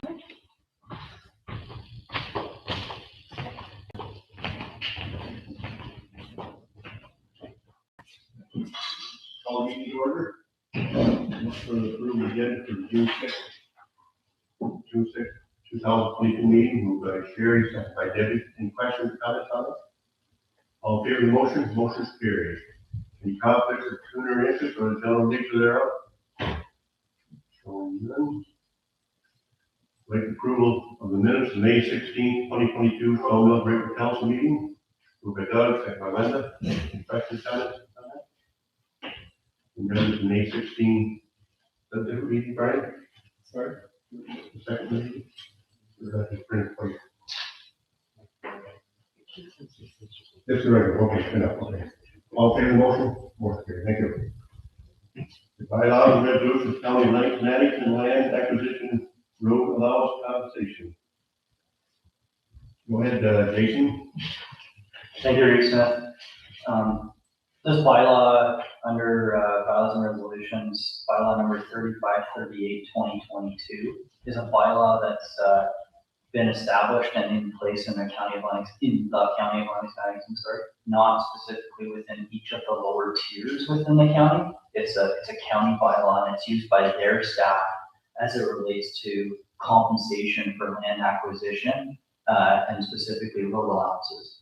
Call meeting to order. Look for the approval agenda for June 6th, 2022 meeting. Moved by Sherry, second by Debbie. Any questions, comments on it? All in favor of the motion? Motion is carried. Any conflicts of tuner interest or the general nature thereof? Showing none. Like approval of the minutes of May 16th, 2022 Sawmill Breaker Council meeting. Moved by Doug, second by Linda. Any questions, comments on that? The minutes of May 16th. The different meeting, Brian? Sorry? The second meeting? Or that's just printed for you? This is right, okay, enough, okay. All in favor of the motion? Motion carried, thank you. The bylaws and resolutions of county lands and land acquisition road allows compensation. Go ahead, Jason. Thank you, Reed Smith. This bylaw under bylaws and resolutions, bylaw number 3538, 2022, is a bylaw that's been established and in place in the county of Lennox, not specifically within each of the lower tiers within the county. It's a county bylaw, and it's used by their staff as it relates to compensation for land acquisition and specifically road allowances.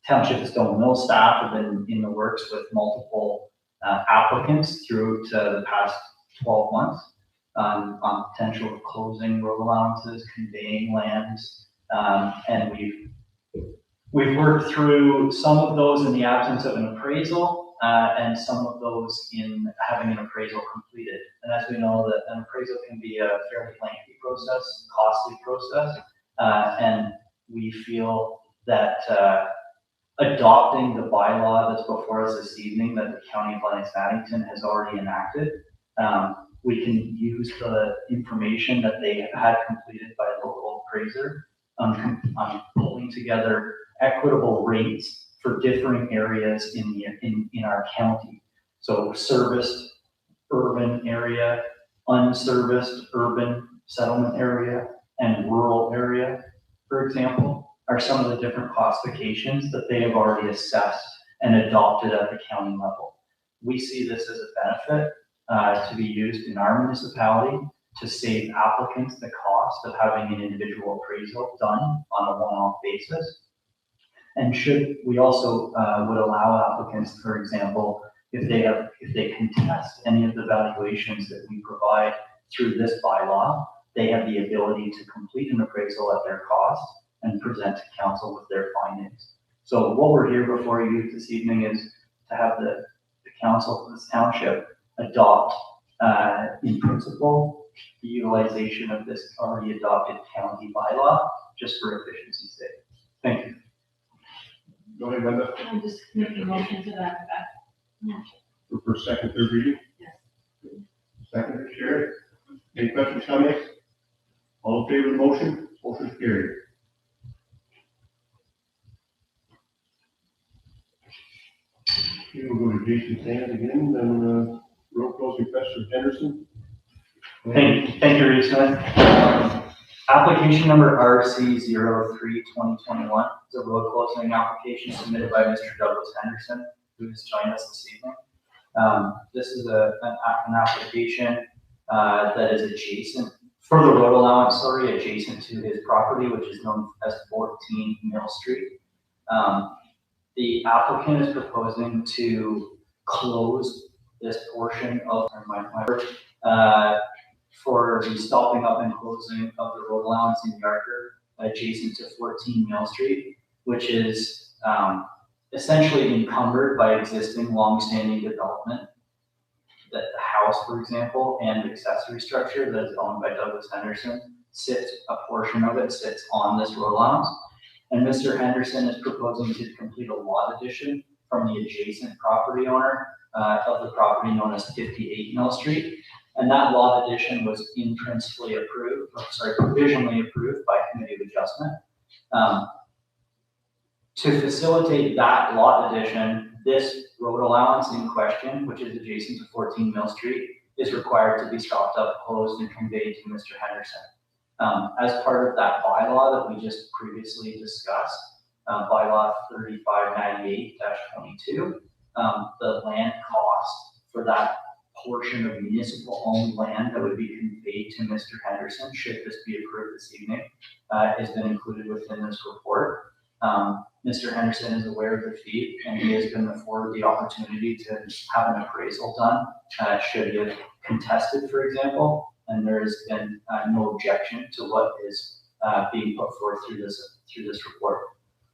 Township and Stone Mill staff have been in the works with multiple applicants through to the past 12 months on potential of closing road allowances, conveying lands, and we've worked through some of those in the absence of an appraisal and some of those in having an appraisal completed. And as we know, that an appraisal can be a fairly lengthy process, costly process, and we feel that adopting the bylaw that's before us this evening that the County of Lennox-Addington has already enacted, we can use the information that they had completed by a local appraiser on pulling together equitable rates for differing areas in our county. So serviced urban area, unserviced urban settlement area, and rural area, for example, are some of the different classifications that they have already assessed and adopted at the county level. We see this as a benefit to be used in our municipality to save applicants the cost of having an individual appraisal done on a one-off basis. And we also would allow applicants, for example, if they contest any of the valuations that we provide through this bylaw, they have the ability to complete an appraisal at their cost and present to council with their findings. So what we're here before you this evening is to have the council of this township adopt in principle the utilization of this already adopted county bylaw just for efficiency's sake. Thank you. Go ahead, Linda. I'm just making a motion to that effect. For second, third reading? Yes. Second, Sherry. Any questions, comments? All in favor of the motion? Motion is carried. Okay, we'll go to Jason's hand again, and road closing request for Henderson. Thank you, Reed Smith. Application number RC03 2021 is a road closing application submitted by Mr. Douglas Henderson, who has joined us this evening. This is an application that is adjacent for the road allowance, adjacent to his property, which is known as 14 Mill Street. The applicant is proposing to close this portion of for the stopping up and closing of the road allowance in Yarker adjacent to 14 Mill Street, which is essentially encumbered by existing long-standing development. That the house, for example, and accessory structure that is owned by Douglas Henderson a portion of it sits on this road allowance. And Mr. Henderson is proposing to complete a lot addition from the adjacent property owner of the property known as 58 Mill Street. And that lot addition was provisionally approved by Committee of Adjustment. To facilitate that lot addition, this road allowance in question, which is adjacent to 14 Mill Street, is required to be stopped up, closed, and conveyed to Mr. Henderson. As part of that bylaw that we just previously discussed, bylaw 3598-22, the land cost for that portion of municipal owned land that would be conveyed to Mr. Henderson, should this be approved this evening, has been included within this report. Mr. Henderson is aware of the fee, and he has been afforded the opportunity to have an appraisal done, should he have contested, for example, and there has been no objection to what is being put forth through this report.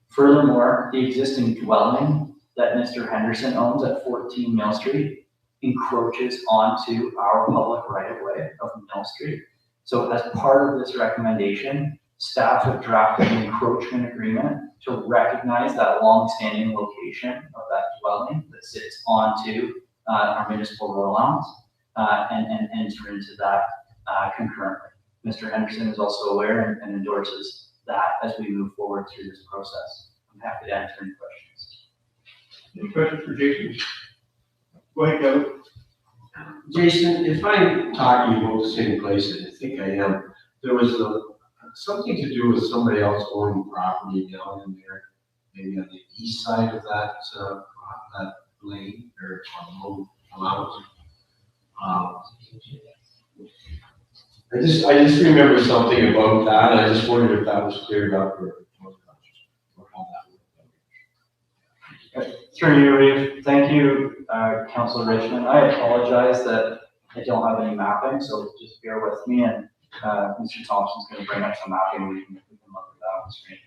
Furthermore, the existing dwelling that Mr. Henderson owns at 14 Mill Street encroaches onto our public right-of-way of Mill Street. So as part of this recommendation, staff have drafted an encroachment agreement to recognize that long-standing location of that dwelling that sits onto our municipal road allowance and enter into that concurrently. Mr. Henderson is also aware and endorses that as we move forward through this process. I'm happy to answer any questions. Any questions for Jason? Go ahead, Kevin. Jason, if I'm talking about the same place, and I think I am, there was something to do with somebody else owning property down in there, maybe on the east side of that lane or on the road allowance. I just remember something about that, and I just wondered if that was cleared up or how that worked. Through you, Reeve. Thank you, Councilor Richmond. I apologize that I don't have any mapping, so just bear with me, and Mr. Thompson's going to bring up some mapping. We can look at that on the screen.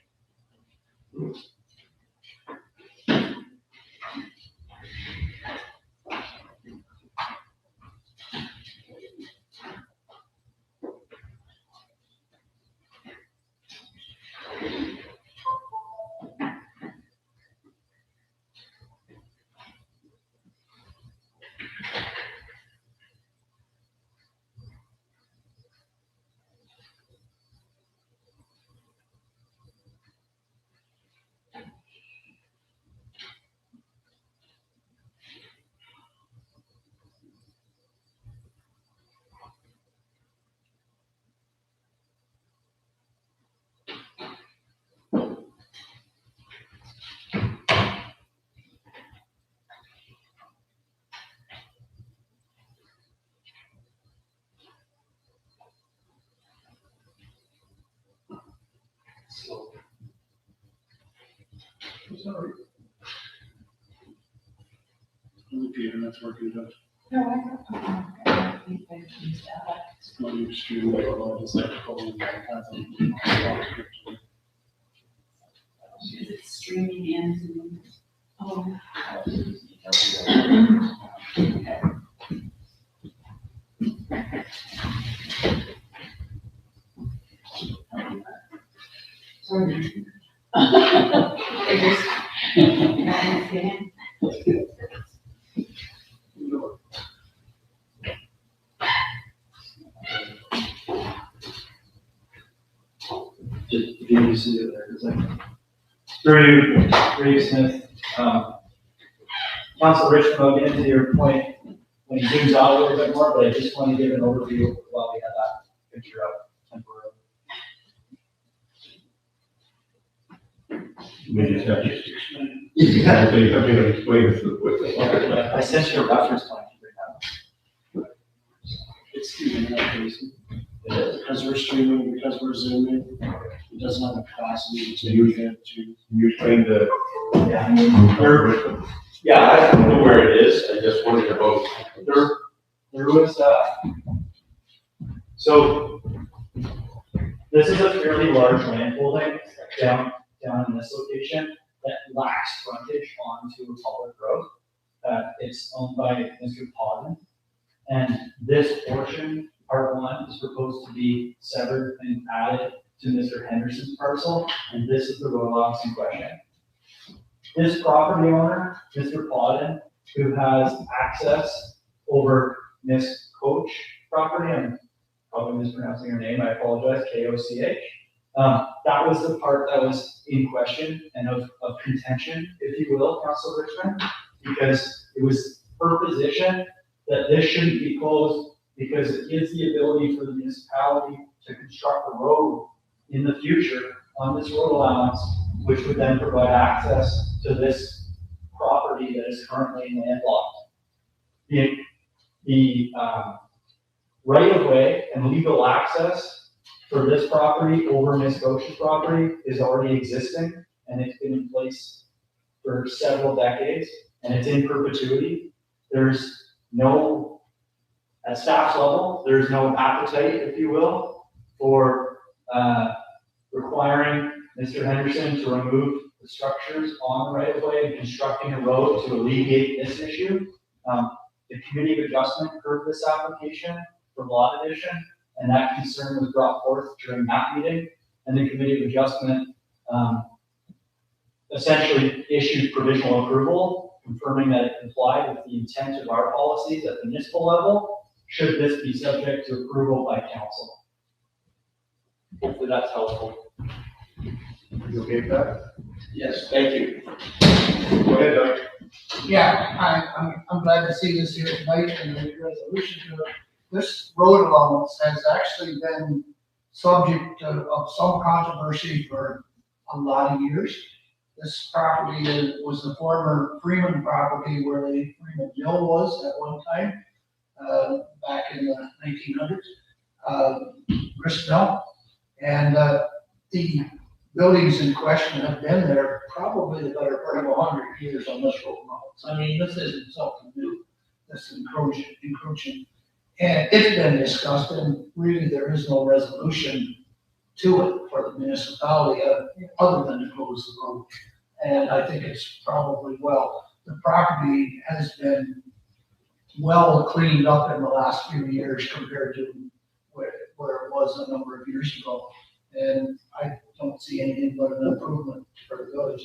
Sorry. The internet's working, Judge. No, I think I used that. It's not extremely well, just like calling back. Is it streaming in? Oh. Sorry. I just, If you can see it there, it's like very Smith. Councilor Richmond, I'll get into your point when he zooms out a little bit more, but I just want to give an overview while we have that picture up temporarily. Maybe it's not just explain. Yeah, I think I'm gonna explain this with the. I sent you a reference point to bring up. It's the internet, Jason. Because we're streaming, because we're zooming, it doesn't have the capacity to You explain the. Yeah, I don't know where it is. I just wondered about. There was, so this is a fairly large land holding down in this location that lacks frontage onto a public road. It's owned by Mr. Podden. And this portion, part one, is proposed to be severed and added to Mr. Henderson's parcel, and this is the road allowance in question. This property owner, Mr. Podden, who has access over Miss Coach property, I'm probably mispronouncing her name, I apologize, K-O-C-H. That was the part that was in question and of contention, if you will, Councilor Richmond, because it was her position that this shouldn't be closed because it gives the ability for the municipality to construct a road in the future on this road allowance, which would then provide access to this property that is currently landlocked. The right of way and legal access for this property over Ms. Goshen's property is already existing, and it's been in place for several decades, and it's in perpetuity. There's no, at staff level, there's no appetite, if you will, for requiring Mr. Henderson to remove the structures on the right of way and constructing a road to alleviate this issue. The committee of adjustment heard this application for lot addition, and that concern was brought forth during that meeting, and the committee of adjustment essentially issued provisional approval, confirming that it complied with the intent of our policies at the municipal level, should this be subject to approval by council. Hopefully that's helpful. You okay with that? Yes, thank you. Go ahead, Doug. Yeah, I'm glad to see this here tonight and the resolution to it. This road allowance has actually been subject of some controversy for a lot of years. This property was the former Freeman property where the Freeman Mill was at one time, back in the 1900s, grist mill. And the buildings in question have been there probably the better part of 100 years on this road allowance. I mean, this isn't something new, this encroaching. And it's been discussed, and really there is no resolution to it for the municipality other than to close the road. And I think it's probably the property has been well cleaned up in the last few years compared to where it was a number of years ago. And I don't see anything but an improvement for the village.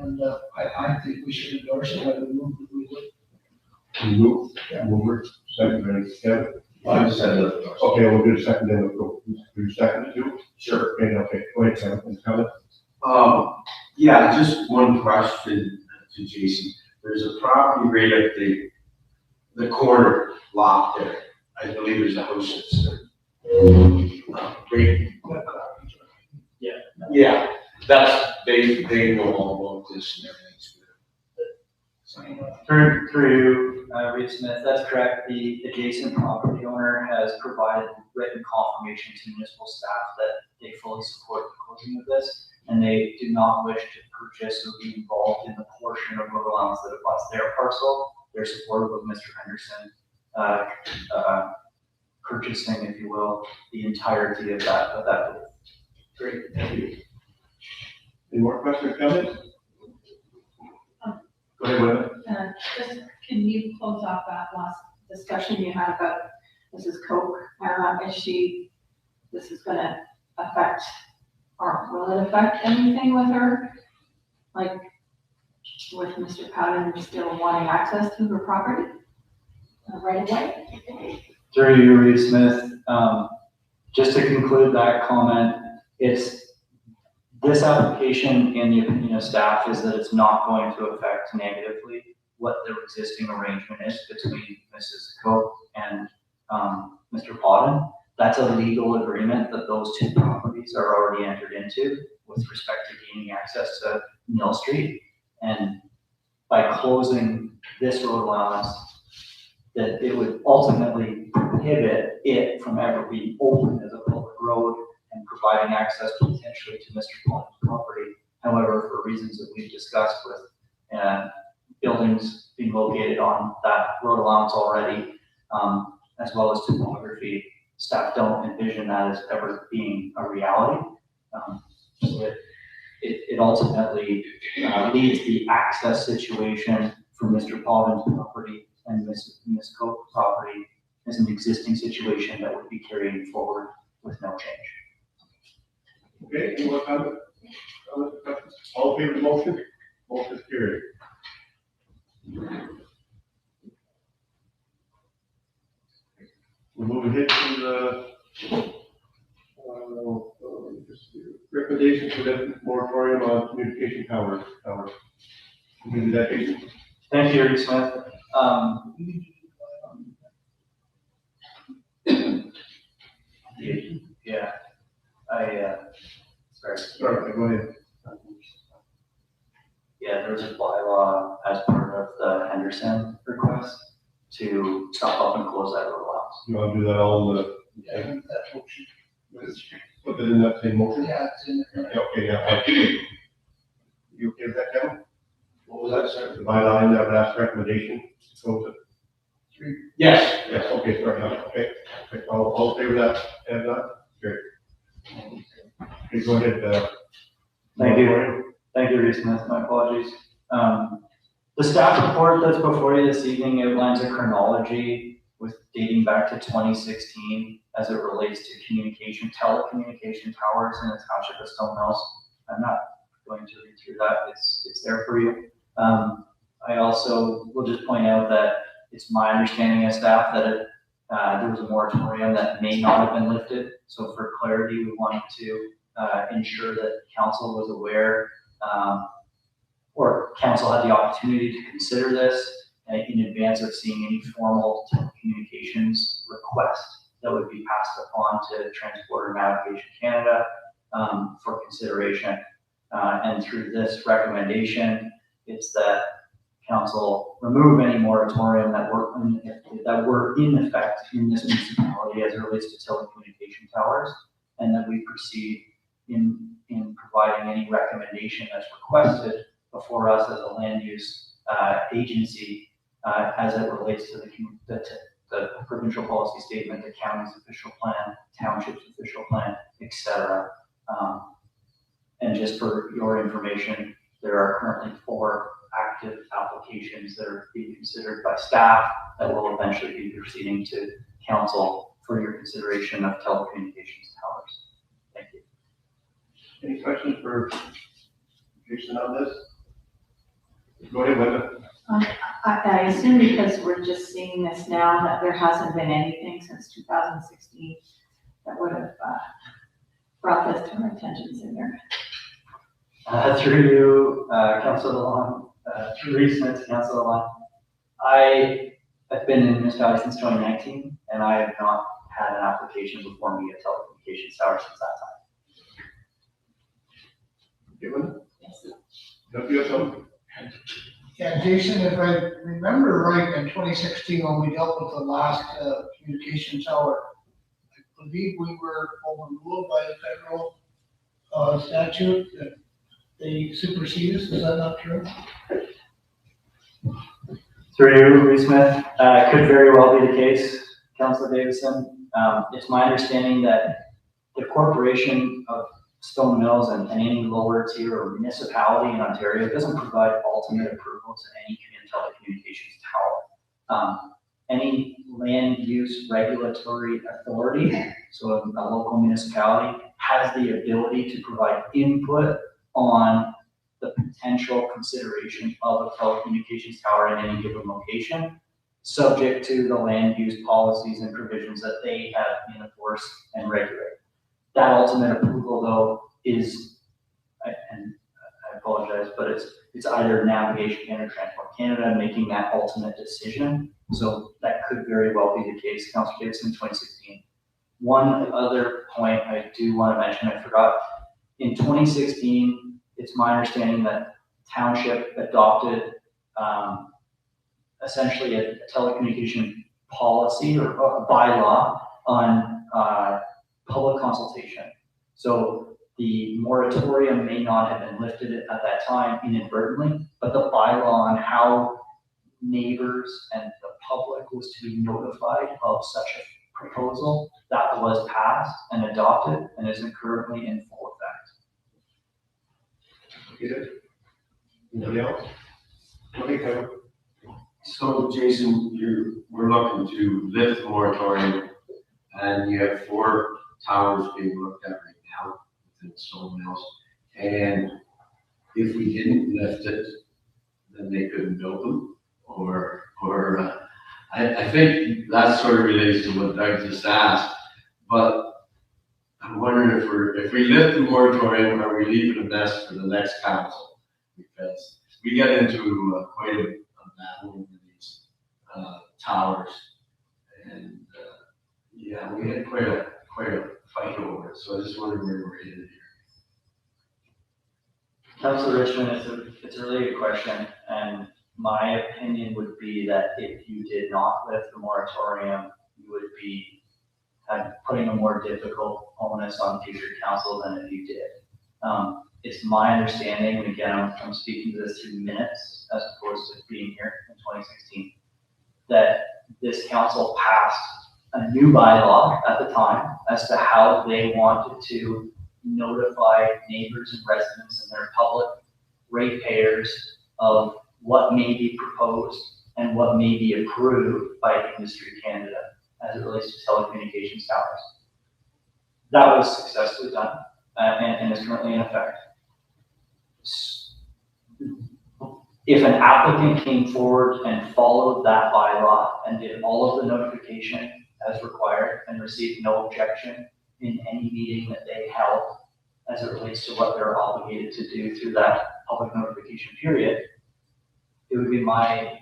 And I think we should endorse it. I would move that we would. Move, mover, second, by Kevin. I said that. Okay, we'll do a second, then we'll do second too. Sure. Okay, go ahead, Kevin, any comment? Yeah, just one question to Jason. There's a property right at the corner lot there. I believe there's a house that's there. Right. Yeah, they know all about this and everything. Through Reed Smith, that's correct. The adjacent property owner has provided written confirmation to municipal staff that they fully support the closing of this, and they do not wish to purchase or be involved in the portion of road allowance that abuts their parcel. They're supportive of Mr. Henderson purchasing, if you will, the entirety of that. Great, thank you. Any more questions or comments? Go ahead, Linda. Just, can you close off that last discussion you had about Mrs. Koch? This is gonna affect, or will it affect anything with her? Like, with Mr. Powden still wanting access to her property right away? Through you, Reed Smith, just to conclude that comment, this application, in the opinion of staff, is that it's not going to affect negatively what the existing arrangement is between Mrs. Koch and Mr. Podden. That's a legal agreement that those two properties are already entered into with respect to gaining access to Mill Street. And by closing this road allowance, that it would ultimately prohibit it from ever being open as a public road and providing access potentially to Mr. Podden's property. However, for reasons that we've discussed with buildings being located on that road allowance already, as well as topography, staff don't envision that as ever being a reality. So it ultimately leaves the access situation for Mr. Podden's property and Ms. Koch's property as an existing situation that would be carrying forward with no change. Okay, any more comments? All in favor of the motion? Motion is carried. We're moving ahead to the recommendation for the moratorium on communication towers. Can you do that, Jason? Thank you, Reed Smith. Yeah, sorry. Sorry, go ahead. Yeah, there was a bylaw as part of the Henderson request to stop up and close that road allowance. You want to do that all in the, Yeah, that motion. put it in that same motion? Yeah, it's in there. Yeah, okay, yeah. Okay. You okay with that, Kevin? What was that, sir? The bylaw in that last recommendation, close it. Yes. Yes, okay, sorry, yeah, okay. Okay, all in favor of that, and that, great. Okay, go ahead, Thank you. Thank you, Reese Smith, my apologies. The staff report that's before you this evening outlines a chronology with dating back to 2016 as it relates to telecommunication towers in the township of Stone Mills. I'm not going to read through that, it's there for you. I also will just point out that it's my understanding as staff that there was a moratorium that may not have been lifted. So for clarity, we wanted to ensure that council was aware, or council had the opportunity to consider this in advance of seeing any formal telecommunications request that would be passed upon to Transport and Navigation Canada for consideration. And through this recommendation, it's that council remove any moratorium that were in effect in this municipality as it relates to telecommunication towers, and that we proceed in providing any recommendation that's requested before us as a land use agency as it relates to the provincial policy statement, the county's official plan, township's official plan, etc. And just for your information, there are currently 4 active applications that are being considered by staff that will eventually be proceeding to council for your consideration of telecommunications towers. Thank you. any questions for Jason on this? Go ahead, Linda. I assume because we're just seeing this now, that there hasn't been anything since 2016 that would have brought this to our attention sooner. Through you, Councilor Long, through Reese Smith, Councilor Long, I have been in the municipality since 2019, and I have not had an application before me at telecommunications tower since that time. Okay, Linda? Yes. Don't you have something? Yeah, Jason, if I remember right, in 2016, when we dealt with the last communication tower, I believe we were overruled by the federal statute that they supersede us. Is that not true? Through you, Reese Smith, could very well be the case, Councilor Davison. It's my understanding that the corporation of Stone Mills and any lower tier or municipality in Ontario doesn't provide ultimate approval to any telecommunications tower. Any land use regulatory authority, so a local municipality, has the ability to provide input on the potential consideration of a telecommunications tower in any given location, subject to the land use policies and provisions that they have enforced and regulate. That ultimate approval, though, is, and I apologize, but it's either Navigation Canada or Transport Canada making that ultimate decision. So that could very well be the case, Councilor Davidson, 2016. One other point I do want to mention, I forgot, in 2016, it's my understanding that Township adopted essentially a telecommunication policy or a bylaw on public consultation. So the moratorium may not have been lifted at that time inadvertently, but the bylaw on how neighbors and the public was to be notified of such a proposal, that was passed and adopted and is currently in full effect. Good. Anybody else? Okay, Kevin. So Jason, we're looking to lift the moratorium, and you have 4 towers being looked at right now within Stone Mills. And if we didn't lift it, then they couldn't build them, or I think that sort of relates to what Doug just asked. But I'm wondering if we lift the moratorium, are we leaving a mess for the next council? Because we get into quite a battle over these towers, and Yeah, we had quite a fight over it, so I just wondered where we're headed here. Councilor Richmond, it's a really good question, and my opinion would be that if you did not lift the moratorium, you would be putting a more difficult onus on future council than if you did. It's my understanding, and again, I'm speaking to this through minutes as opposed to being here in 2016, that this council passed a new bylaw at the time as to how they wanted to notify neighbors and residents and their public ratepayers of what may be proposed and what may be approved by Industry Canada as it relates to telecommunications towers. That was successfully done and is currently in effect. If an applicant came forward and followed that bylaw and did all of the notification as required and received no objection in any meeting that they held as it relates to what they're obligated to do through that public notification period, it would be my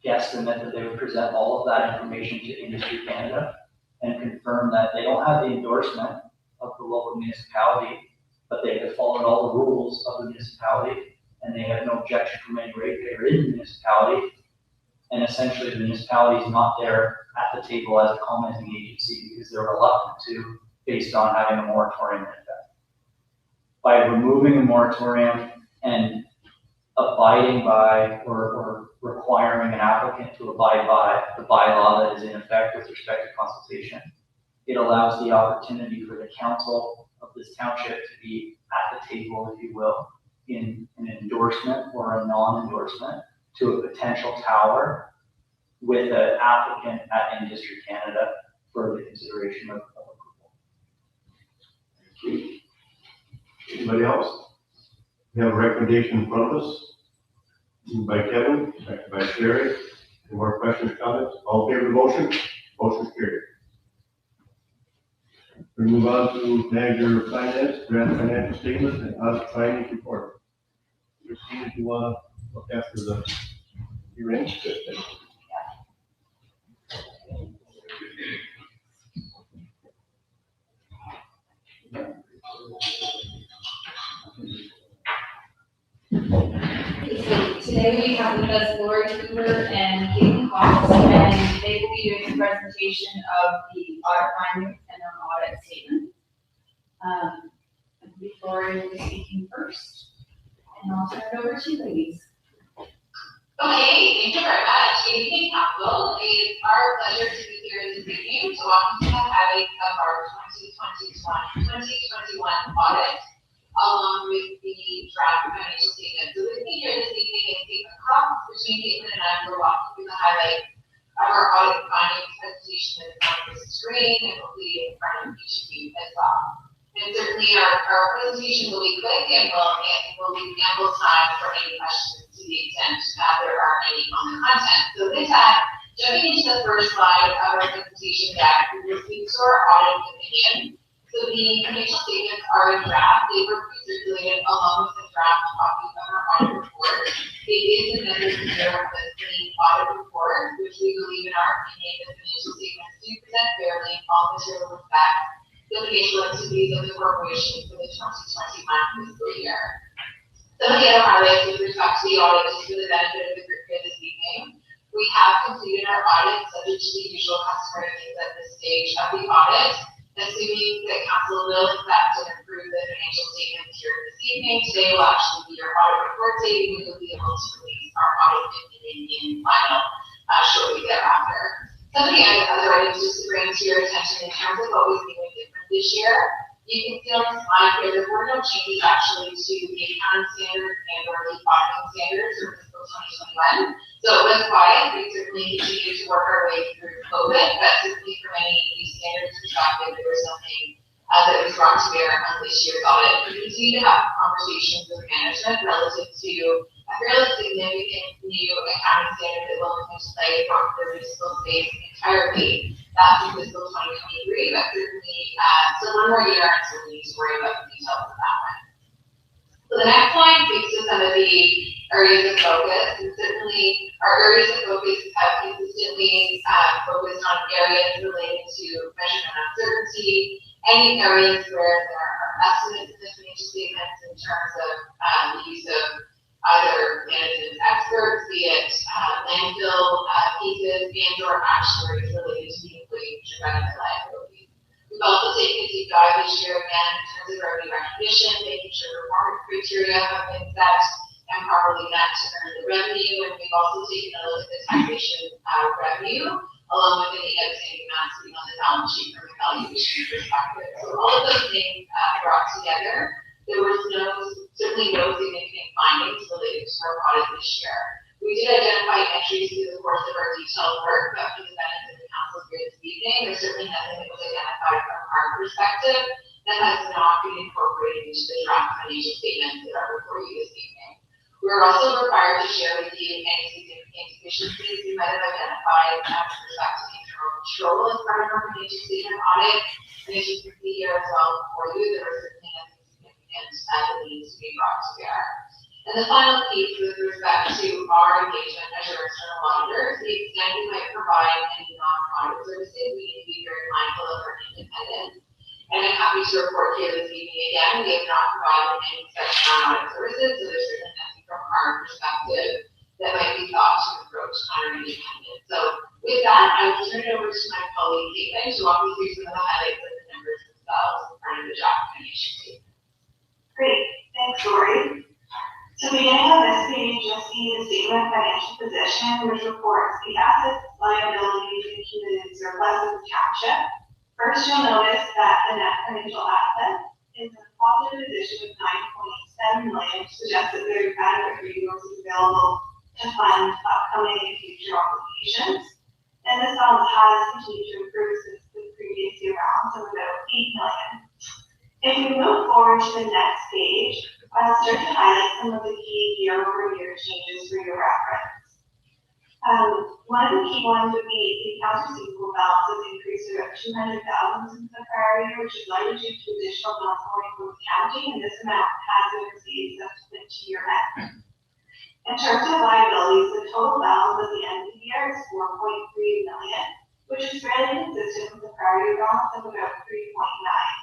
guesstimate that they would present all of that information to Industry Canada and confirm that they don't have the endorsement of the local municipality, but they have followed all the rules of the municipality and they have no objection from any ratepayer in the municipality. And essentially the municipality is not there at the table as a commenting agency because they're reluctant to, based on having a moratorium in effect. By removing a moratorium and abiding by or requiring an applicant to abide by the bylaw that is in effect with respect to consultation, it allows the opportunity for the council of this township to be at the table, if you will, in an endorsement or a non-endorsement to a potential tower with an applicant at Industry Canada for the consideration of approval. Thank you. Anybody else? We have a recommendation in front of us. Moved by Kevin, seconded by Sherry. Any more questions, comments? All in favor of the motion? Motion carried. We move on to manager of finance, draft financial statement and audit findings report. Christine, if you want to look after the hearing. Today we have with us Lori Cooper and Caitlin Cox, and they will be doing a presentation of the audit findings and an audit statement. I believe Lori will be speaking first, and I'll turn it over to you ladies. Okay, thank you very much. Good evening, Council. It is our pleasure to be here this evening to walk you through the highlights of our 2021 audit, along with the draft financial statement. So with me here this evening is Caitlin Cox, between Caitlin and I, we're walking through the highlights of our audit findings presentation that is on the screen and hopefully in front of each of you as well. And certainly our presentation will be quick and will leave ample time for any questions to the extent there are any on the content. So with that, jumping into the first slide of our presentation deck, we will speak to our audit opinion. So the financial statements are in draft. They were pre-circulated along with the draft copy of our audit report. It is another year of the clean audit report, which we believe in our opinion the financial statements do present fairly in all material respects the financial activities of the corporation for the 2021 fiscal year. Some of the other highlights with respect to the audit, just for the benefit of the group here this evening, we have completed our audit subject to the usual customary things at this stage of the audit. Assuming that council will accept and approve the financial statements here this evening, today will actually be your audit report date, and we will be able to release our audit opinion in final shortly thereafter. Some of the other items just to bring to your attention in terms of what was new and different this year. You can see on the slide here there were no changes actually to the accounting standards and or the auditing standards for fiscal 2021. So it was quiet. We certainly continued to work our way through COVID, but certainly from any of these standards perspective, there was nothing that was brought to bear on this year's audit. We continue to have conversations with management relative to a fairly significant new accounting standard that will come into play for the municipal space entirely. That's in fiscal 2023, but certainly still one more year until we need to worry about the details of that one. So the next slide speaks to some of the areas of focus. And certainly our areas of focus have consistently focused on areas related to measurement uncertainty, any areas where there are estimates in the financial statements in terms of the use of either management experts, be it landfill pieces and or actuaries related to the employee benefit liability. We've also taken a deep dive this year again in terms of revenue recognition, making sure performance criteria have been set and properly met to earn the revenue. And we've also taken a look at the taxation revenue, along with any outstanding amounts sitting on the balance sheet from a valuation perspective. So all of those things brought together, there was certainly no significant findings related to our audit this year. We did identify entries through the course of our detailed work, but for the benefit of the council here this evening, there's certainly nothing that was identified from our perspective that has not been incorporated into the draft financial statements that are before you this evening. We're also required to share with you any significant deficiencies we might have identified with respect to internal control as part of our financial statement audit. And as you can see here as well before you, there was certainly nothing significant that needs to be brought to bear. And the final piece with respect to our engagement as your external auditors, the extent we might provide any non-audit services, we need to be very mindful of our independence. And I'm happy to report here this evening again, we have not provided any such non-audit services, so there's certainly nothing from our perspective that might be thought to approach on our independence. So with that, I will turn it over to my colleague Caitlin to walk you through some of the highlights of the numbers themselves as part of the draft financial statement. Great, thanks, Lori. So beginning on this page, you'll see the statement of financial position, which reports the assets, liabilities, and accumulated surplus of the township. First, you'll notice that the net financial asset is in a positive position of $9.7 million, suggests that there is adequate resources available to fund upcoming and future obligations. And this balance has continued to improve since the previous year balance of about $8 million. If we move forward to the next page, I'll start to highlight some of the key year-over-year changes for your reference. One of the key ones would be the accounts receivable balance has increased to about $200,000 since the prior year, which is largely due to additional amounts owing from accounting, and this amount has been received subsequent to year end. In terms of liabilities, the total balance at the end of the year is $4.3 million, which is fairly consistent with the prior year balance of about $3.9 million.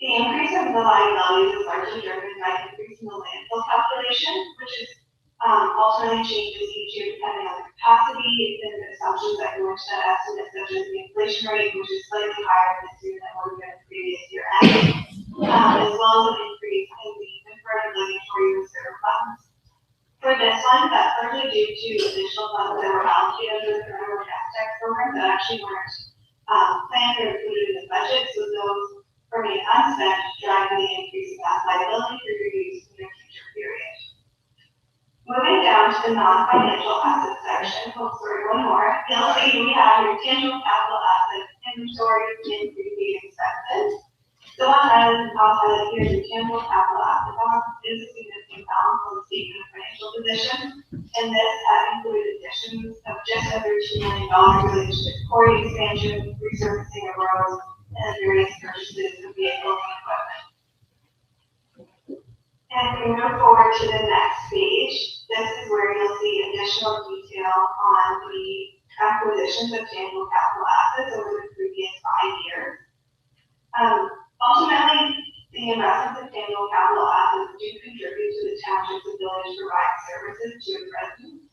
The increase in the liabilities is largely driven by an increase in the landfill calculation, which is ultimately changes each year depending on the capacity and the assumptions that go into that estimate, such as the inflation rate, which is slightly higher this year than what we had in previous year end, as well as an increase in the deferred obligatory reserve funds. For this one, that's largely due to additional funds that were allocated under the federal gas tax program that actually weren't planned or included in the budget, so those remain unspent, driving the increase in that liability for your use in a future period. Moving down to the non-financial asset section, one more, you'll see we have your tangible capital assets, inventory, and prepaid expenses. The one item I'll highlight here is your tangible capital asset balance is a significant balance on the statement of financial position, and this has included additions of just under $2 million related to quarry expansion, resurfacing of roads, and various purchases of vehicles and equipment. And if we move forward to the next page, this is where you'll see additional detail on the acquisitions of tangible capital assets over the previous 5 years. Ultimately, the investments in tangible capital assets do contribute to the township's ability to provide services to its residents.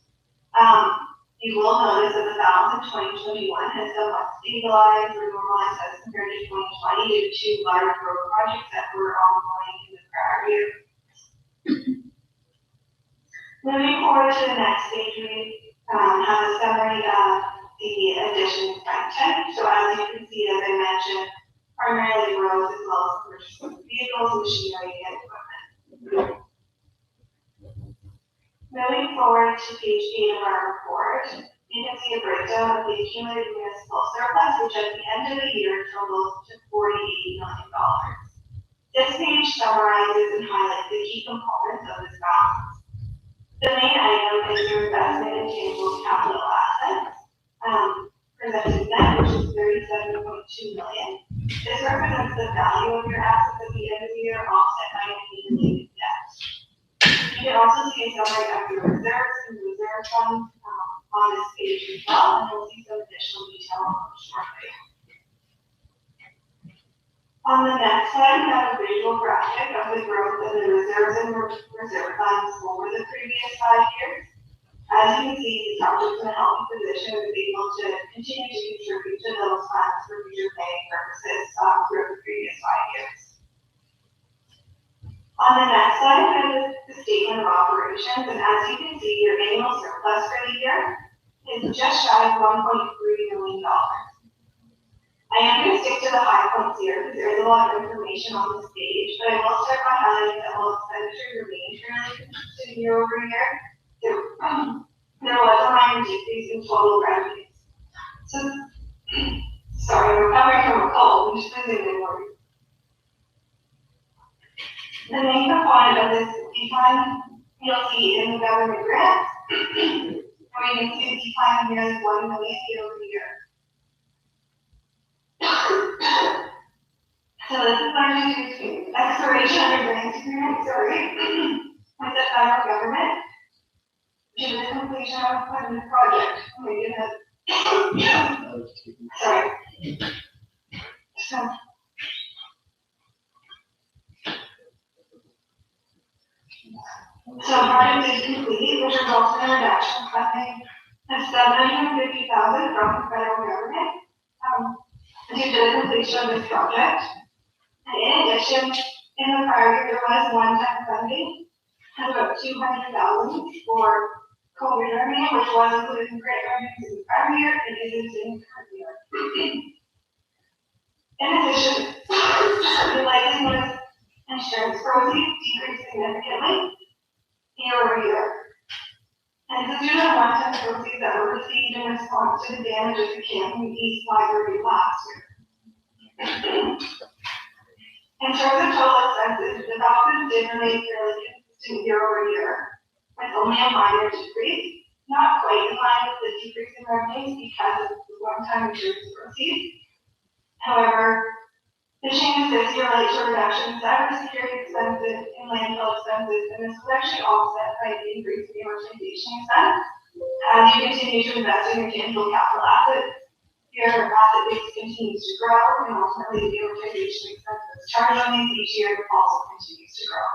You will notice that the balance in 2021 has somewhat stabilized or normalized as compared to 2020 due to 2 large road projects that were ongoing in the prior year. Moving forward to the next page, we have a summary of the additions by type. So as you can see, as I mentioned, primarily roads as well as purchase of vehicles, machinery, and equipment. Moving forward to page 8 of our report, you can see a breakdown of the accumulated municipal surplus, which at the end of the year totals to $48 million. This page summarizes and highlights the key components of this balance. The main item is your investment in tangible capital assets, presented net, which is $37.2 million. This represents the value of your assets at the end of the year, offset by accumulated debt. You can also see a summary of the reserves and reserve funds on this page as well, and we'll see some additional detail on them shortly. On the next slide, we have a visual graphic of the growth in the reserves and reserve funds over the previous 5 years. As you can see, the township's in a healthy position to be able to continue to contribute to those funds for future paying purposes throughout the previous 5 years. On the next slide, we have the statement of operations, and as you can see, your annual surplus for the year is just shy of $1.3 million. I am going to stick to the high points here because there is a lot of information on this page, but I will start by highlighting that while expenditures remain fairly consistent year over year, there was a minor decrease in total revenues. So, sorry, I'm recovering from a cold, which is losing my word. The main component of this decline you'll see in the government grants, where you can see a decline of nearly $1 million year over year. So this is largely due to expiration of a grant agreement, with the federal government due to the completion of a new project. Sorry. So project is complete, which results in a reduction of funding of $750,000 from the federal government due to the completion of this project. And in addition, in the prior year, there was one-time funding of about $200,000 for COVID revenue, which was included in grant revenues in the prior year and isn't in the current year. In addition, the license insurance proceeds decreased significantly year over year. And this is due to the one-time proceeds that were received in response to the damage of the Canton East Library last year. In terms of total expenses, the doctors did remain fairly consistent year over year, with only a minor decrease, not quite in line with the decrease in revenues because of the one-time insurance proceeds. However, the changes this year relate to a reduction in cybersecurity expenses and landfill expenses, and this was actually offset by the increase in amortization expense. As you continue to invest in your tangible capital assets, your asset base continues to grow, and ultimately the amortization expenses charged on these each year also continues to grow.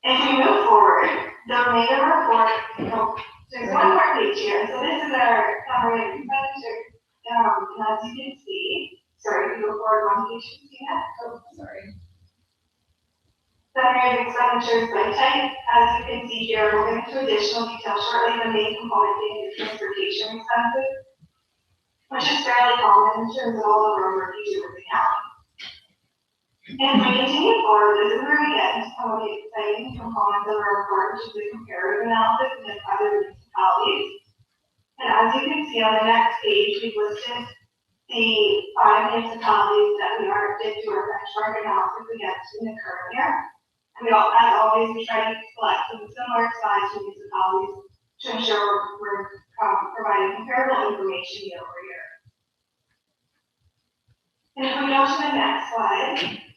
If we move forward, the remainder report, there's one more page here. So this is our summary of expenditure. And as you can see, sorry, if you go forward one page, you can see that. Oh, sorry. Summary of expenditures by type. As you can see here, we'll get into additional detail shortly. The main component being the transportation expenses, which is fairly common in terms of all the road work you do with the county. And we continue forward, this is where we get into some of the exciting components of our report, which is the comparative analysis with other municipalities. And as you can see on the next page, we've listed the 5 municipalities that we did do our benchmark analysis against in the current year. And we all, as always, we try to select some similar sized municipalities to ensure we're providing comparable information year over year. And if we go to the next slide,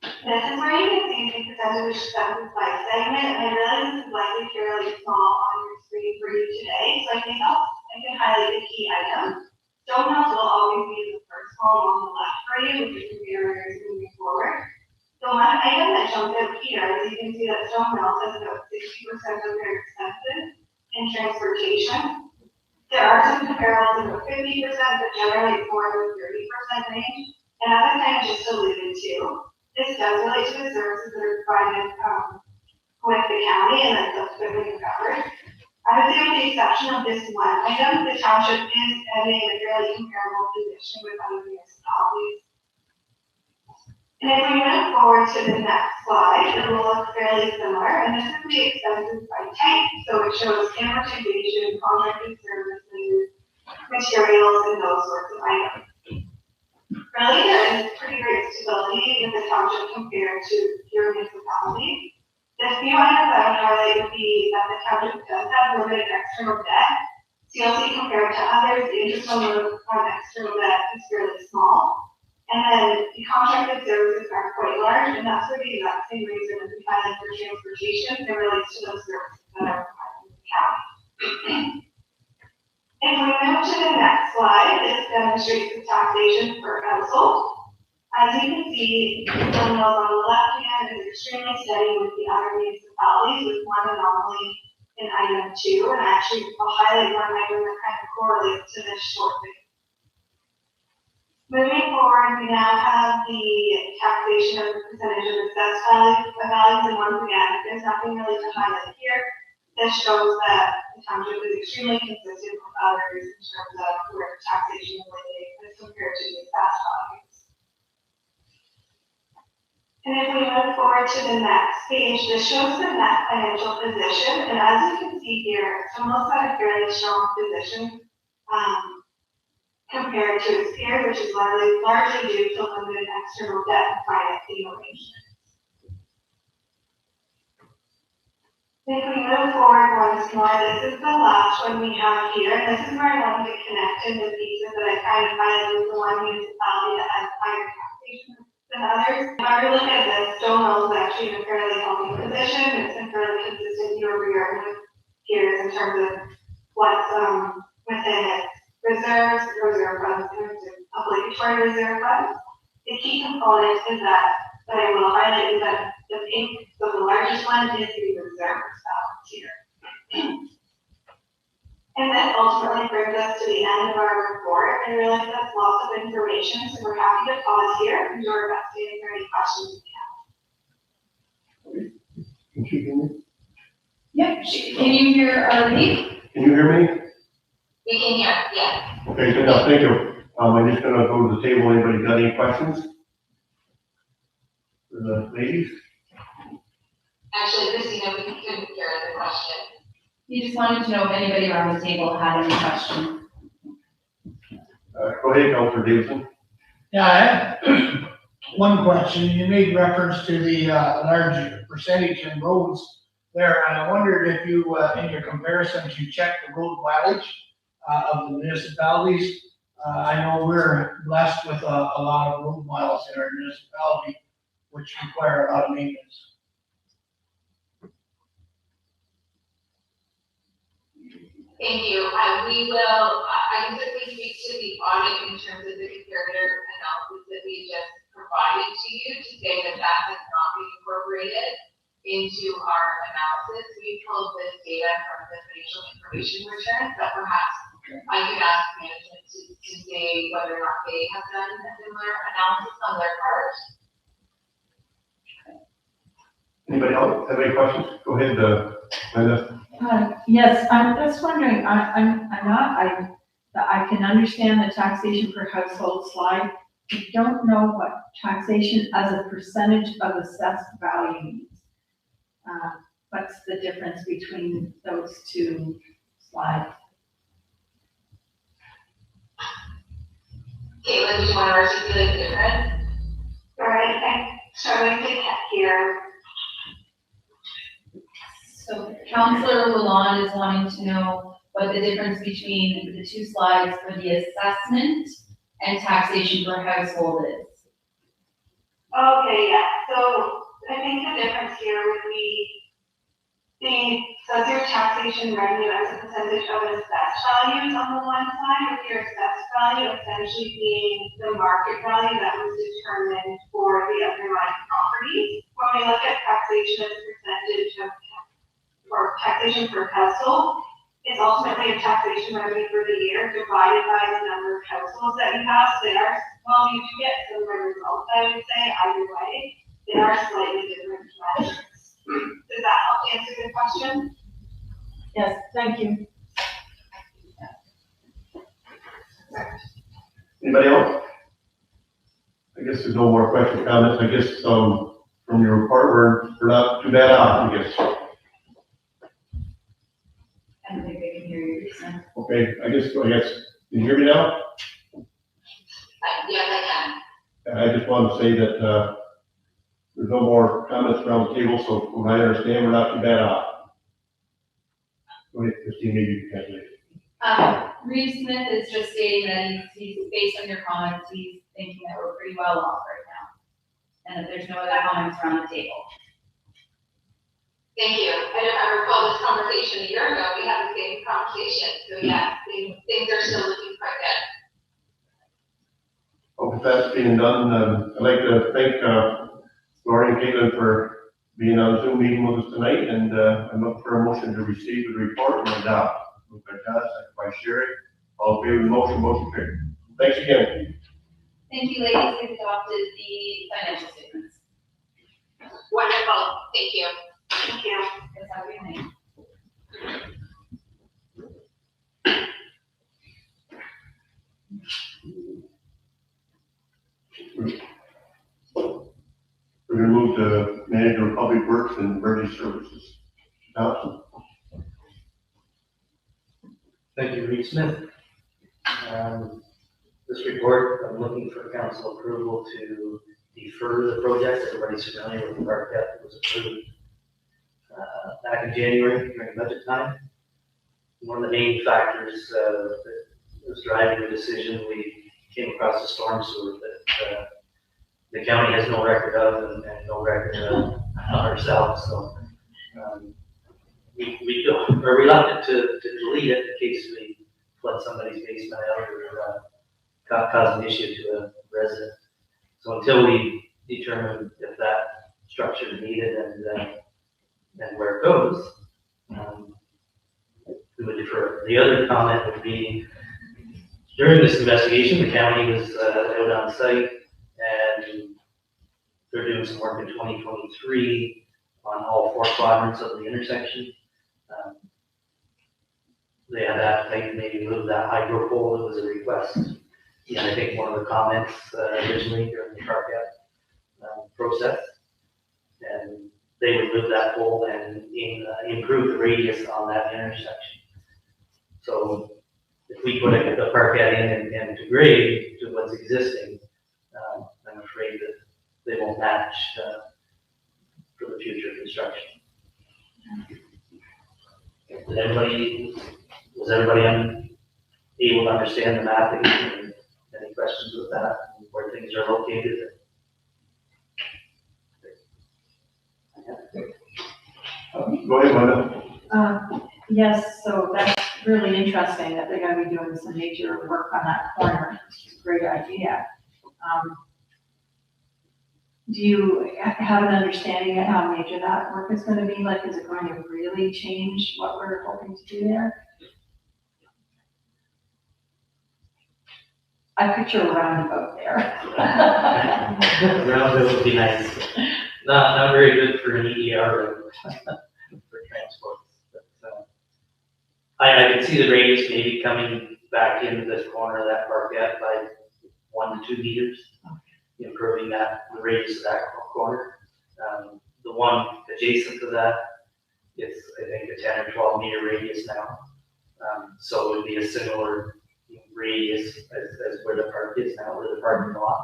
this is where you can see the percentage expenses by segment, and I realize this is likely fairly small on your screen for you today, so I think I can highlight the key items. Stone Mills will always be the first column on the left for you, with the barriers moving forward. The one item that jumps out here is you can see that Stone Mills has about 60% of their expenses in transportation. There are some comparables in the 50%, but generally it's more in the 30% range. And as I kind of just alluded to, this does relate to the services that are provided with the county and then subsequently covered. I would say with the exception of this one item, the township is in a fairly comparable position with other municipalities. And if we move forward to the next slide, it will look fairly similar, and this is the expenses by type. So it shows amortization, contracted services, materials, and those sorts of items. Really, there is pretty great stability in the township compared to your municipality. The few items I would highlight would be that the township does have limited external debt. So you'll see compared to others, the interest on external debt is fairly small. And then the contracted services are quite large, and that's for the exact same reason as we highlight for transportation, it relates to those services that are provided in the county. If we move to the next slide, this demonstrates the taxation per household. As you can see, the thumbnails on the left hand is extremely steady with the other municipalities, with one anomaly in item 2, and actually I'll highlight one item that kind of correlates to this shortly. Moving forward, we now have the taxation of the percentage of assessed values, and once again, there's nothing really to highlight here. This shows that the township is extremely consistent with others in terms of where taxation related as compared to the assessed values. And if we move forward to the next page, this shows the net financial position, and as you can see here, it's almost at a fairly strong position compared to its peers, which is largely due to limited external debt and financing arrangements. If we move forward once more, this is the last one we have here, and this is where I wanted to connect in the pieces that I kind of highlighted with the one municipality that has higher taxation than others. If I look at this, Stone Mills is actually in a fairly healthy position. It's been fairly consistent year over year with peers in terms of what's within its reserves, reserve funds, and obligatory reserve funds. The key component is that I will highlight is that the pink, so the largest one is the reserves balance here. And that ultimately brings us to the end of our report. I realize that's lots of information, so we're happy to pause here and do our best to answer any questions you have. Can you hear me? Yep, can you hear our lead? Can you hear me? We can hear, yeah. Okay, good enough, thank you. I'm just gonna go to the table. Anybody got any questions? For the ladies? Actually, Christina, we couldn't hear the question. You just wanted to know if anybody around the table had any questions. Go ahead, Councilor Davidson. Yeah, I have one question. You made reference to the large percentage in roads there, and I wondered if you, in your comparisons, you checked the road mileage of the municipalities. I know we're blessed with a lot of road miles in our municipality, which require a lot of maintenance. Thank you. I can certainly speak to the audit in terms of the comparator analysis that we just provided to you to say that that has not been incorporated into our analysis. We pulled this data from the financial information returns, but perhaps I could ask management to say whether or not they have done a similar analysis on their part. Anybody else have any questions? Go ahead, Linda. Yes, I'm just wondering, I can understand the taxation per household slide. I don't know what taxation as a percentage of assessed value means. What's the difference between those two slides? Caitlin, do you want to articulate the difference? All right, I'm struggling to get here. So Councillor Lalonde is wanting to know what the difference between the two slides for the assessment and taxation per household is. Okay, yeah, so I think the difference here would be says your taxation revenue as a percentage of assessed values on the one side, with your assessed value essentially being the market value that was determined for the underlying properties. When we look at taxation as a percentage of, or taxation per household, it's ultimately a taxation revenue for the year divided by the number of households that you have. So they are, well, you do get similar results, I would say, either way. They are slightly different measures. Does that help answer the question? Yes, thank you. Anybody else? I guess there's no more questions, comments. I guess, from your report, we're not too bad off, I guess. I don't think they can hear you, Lisa. Okay, I guess, can you hear me now? Yes, I can. I just want to say that, there's no more comments around the table, so from what I understand, we're not too bad off. Go ahead, Christine, maybe you can translate. Reeve Smith is just stating that he's, based on your comments, he's thinking that we're pretty well off right now. And if there's no other comments around the table. Thank you. And if I recall this conversation a year ago, we had the same conversation. So yeah, things are still looking quite good. Well, with that being done, I'd like to thank Lori and Caitlin for being on the Zoom meeting with us tonight, and I'm looking for a motion to receive the report and adopt. Moved by John, second by Sherry. All in favor of the motion, motion carried. Thanks again. Thank you, ladies. We've adopted the financial statements. Wonderful. Thank you. Thank you. Guys, have a good night. We're gonna move to Manager of Public Works and Emergency Services. Thompson? Thank you, Reed Smith. This report, I'm looking for council approval to defer the project. Everybody's familiar with the park that was approved back in January during budget time. One of the main factors that was driving the decision, we came across a storm sewer that the county has no record of and no record of ourselves. So we are reluctant to delete it in case we flood somebody's basement out or cause an issue to a resident. So until we determine if that structure is needed and where it goes, we would defer. The other comment would be, during this investigation, the county was out on site and they're doing some work in 2023 on all 4 quadrants of the intersection. They had appetite to maybe move that hydro pole. It was a request. And I think one of the comments originally during the park process, and they would move that pole and improve the radius on that intersection. So if we put a parkette in and to grade to what's existing, I'm afraid that they won't match for the future construction. Was everybody able to understand the mapping? Any questions with that, where things are located? Go ahead, Linda. Yes, so that's really interesting that they're gonna be doing some major work on that corner. It's a great idea. Do you have an understanding of how major that work is gonna be? Like, is it going to really change what we're hoping to do there? I picture a roundabout there. Roundabout would be nice. Not very good for an EDR road for transport. But, I can see the radius maybe coming back into this corner of that parkette by 1 to 2 meters, improving the radius of that corner. The one adjacent to that, it's I think a 10 or 12 meter radius now. So it would be a similar radius as where the park is now, where the parking lot.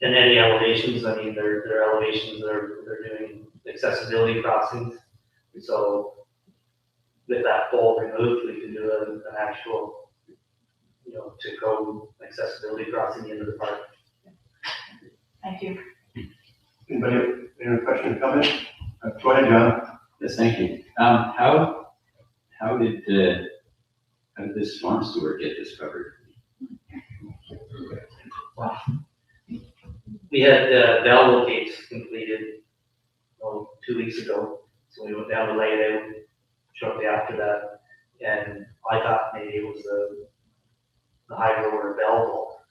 And any elevations, I mean, their elevations, they're doing accessibility crossings. So with that pole removed, we can do an actual, to code accessibility crossing into the park. Thank you. Anybody have any questions, comments? Go ahead, John. Yes, thank you. How did this storm sewer get discovered? Wow. We had bell locates completed 2 weeks ago, so we went down to lay it out shortly after that, and I thought maybe it was the hydro or bell vault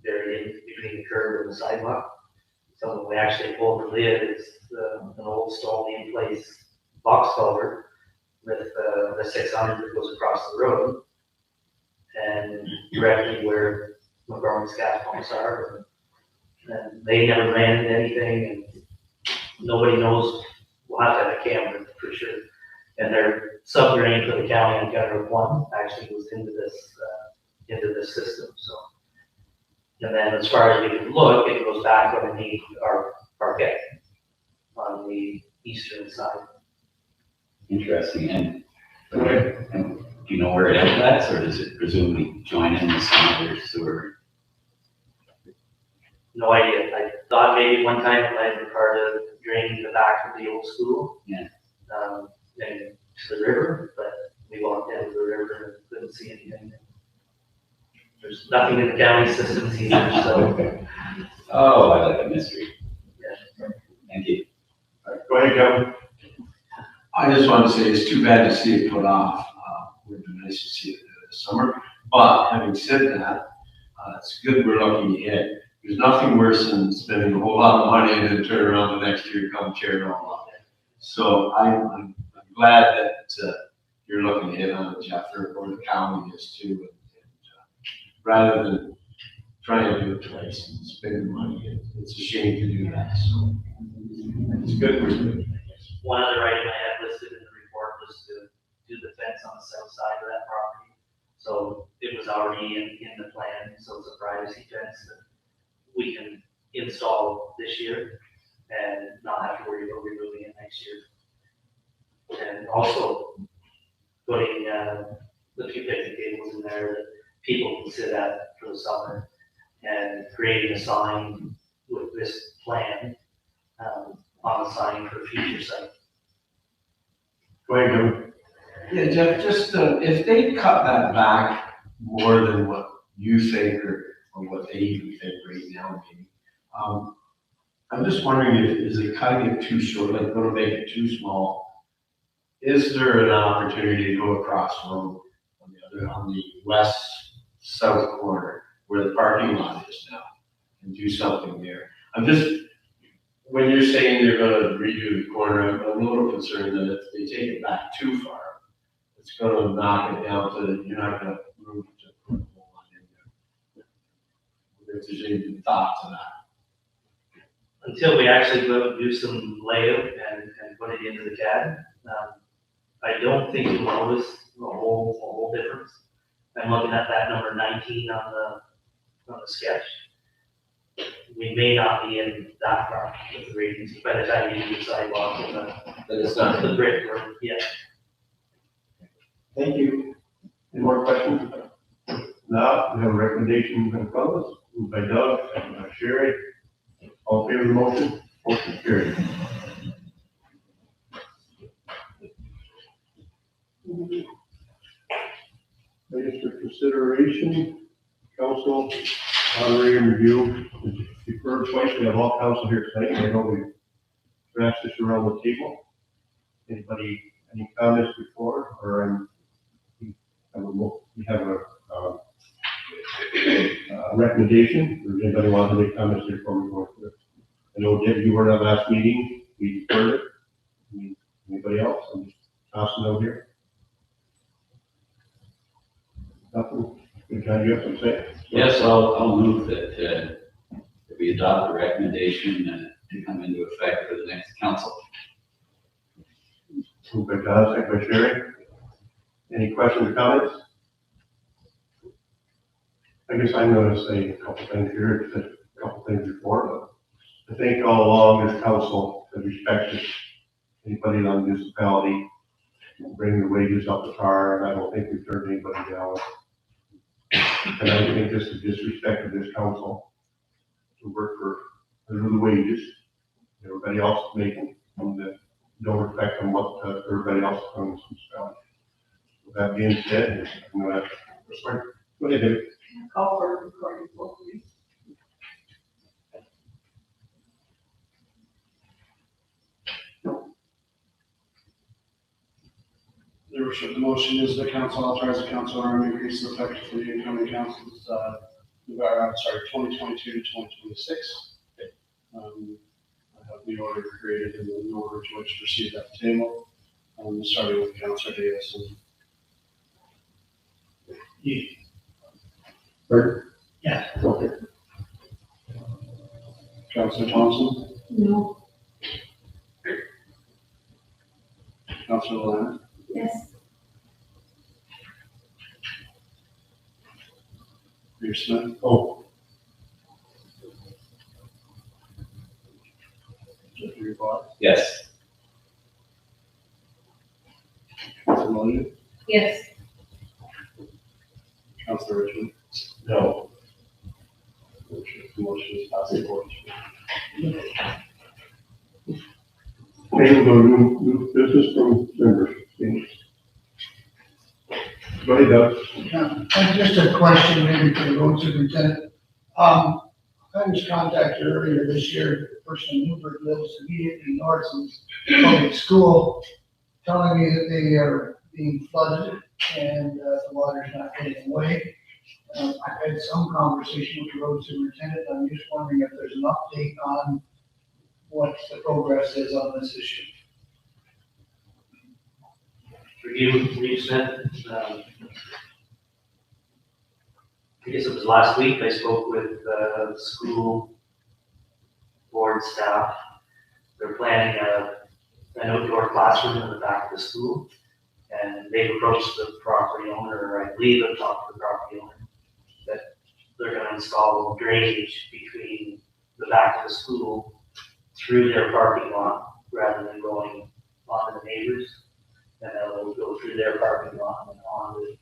buried in between the curb and the sidewalk. So when we actually pulled the lid, it's an old stone in place box culvert with the 600 that goes across the road, and directly where McGormick's gas pumps are. And they never ran into anything, and nobody knows. We'll have to have a camera for sure. And their subdrain for the county on County Road 1 actually goes into this system. So, and then as far as we can look, it goes back underneath our parquet on the eastern side. Interesting. And Do you know where it outlets, or does it presumably join in with some other sewer? No idea. I thought maybe one time it might be part of draining the back of the old school. Yeah. And to the river, but we walked down to the river and couldn't see anything. There's nothing in the county systems either, so. Oh, I like a mystery. Yeah. Thank you. Go ahead, Kevin. I just want to say it's too bad to see it put off. Would be nice to see it this summer. But having said that, it's good we're looking ahead. There's nothing worse than spending a whole lot of money and then turn around the next year, come tear it all up. So I'm glad that you're looking ahead on it, Jeff, or the county is too. And, rather than trying to do it twice and spend money, it's a shame to do that. So it's good we're doing it. One other item I had listed in the report was to do the fence on the south side of that property. So it was already in the plan, so it's a privacy fence that we can install this year and not have to worry about removing it next year. And also putting the few picnic tables in there that people can sit at for the summer, and creating a sign with this plan on the sign for future site. Go ahead, Kevin. Yeah, Jeff, just if they cut that back more than what you think or what they even think right now, maybe. I'm just wondering if, is it cutting it too short, like gonna make it too small? Is there an opportunity to go across from on the west south corner where the parking lot is now and do something there? I'm just, when you're saying they're gonna redo the corner, I'm a little concerned that if they take it back too far, it's gonna knock it down to, you're not gonna move to put a whole lot in there. If there's any thought to that. Until we actually go and do some layout and put it into the CAD, I don't think you'll notice a whole difference. I'm looking at that number 19 on the sketch. We may not be in that far with the ratings by the time you do the sidewalk and But it's not. the brickwork, yeah. Thank you. Any more questions? Now, we have a recommendation from Carlos, moved by Doug, second by Sherry. All in favor of the motion? Motion carried. I guess for consideration, council, honorary review, you've heard twice, we have all council here tonight, I know we've passed this around the table. Anybody, any comments before, or we have a recommendation, or does anybody want to make comments before we go through it? I know, Deb, you were at our last meeting, we heard it. Anybody else? I'm just tossing out here. Nothing? Good time, you have to say? Yes, I'll move that we adopt the recommendation to come into effect for the next council. Moved by Doug, second by Sherry. Any questions or comments? I guess I'm gonna say a couple things here, said a couple things before, but I think all along this council has respected anybody in the municipality, bring their wages up to par, and I don't think we've turned anybody down. And I think this is disrespect of this council to work for the wages everybody else is making, and that don't reflect on what everybody else is doing in this municipality. With that being said, I'm gonna, go ahead, David. Call for recording, please. The motion is the council authorize the council arm increase the effective for the incoming council's, 2022 to 2026. I have the order created and the order to which proceed at the table, starting with Councilor Davis. Yeah. Okay. Councilor Thompson, No. Councilor Leonard, Yes. Mayor Smith, Oh, Deputy Bott, Yes. Councilor Williams, Yes. Councilor Richmond. No. Motion is passed 4-2. Okay, we'll go to new business from members. Go ahead, Doug. And just a question maybe for the road superintendent. I was contacted earlier this year, the person in Newburgh lives immediately north of public school, telling me that they are being flooded and the water's not getting away. I've had some conversation with the road superintendent. I'm just wondering if there's an update on what the progress is on this issue. Review Smith, I guess it was last week, I spoke with school board staff. They're planning an outdoor classroom in the back of the school. And they approached the property owner, or I believe they've talked to the property owner, that they're gonna install drainage between the back of the school through their parking lot, rather than going onto the neighbors. And then they'll go through their parking lot and on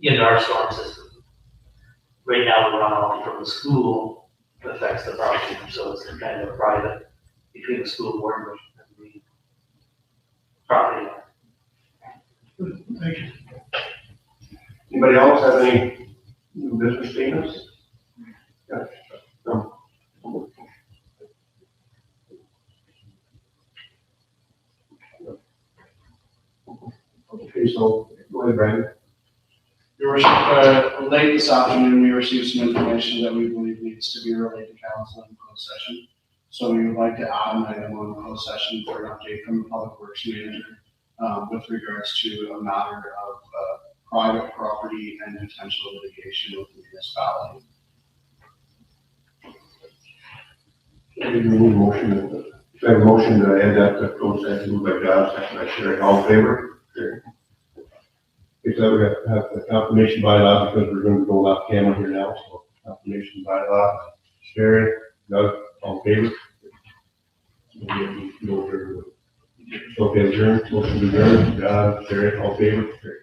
into our storm system. Right now, the runoff from the school affects the property, so it's kind of private between the school board and the property owner. Thank you. Anybody else have any new business statements? Yeah. No. Okay, so go ahead, Brandon. Your worship, late this afternoon, we received some information that we believe needs to be relayed to council in closed session. So we would like to add an item on closed session for an update from the public works manager with regards to a matter of private property and potential litigation with the municipality. I have a motion to add that to closed session, moved by John, second by Sherry, all in favor? Sherry. Okay, so we have to have the confirmation by law because we're going to go off camera here now, so confirmation by law. Sherry, Doug, all in favor? Okay, adjourn, motion to adjourn, John, Sherry, all in favor? Sherry.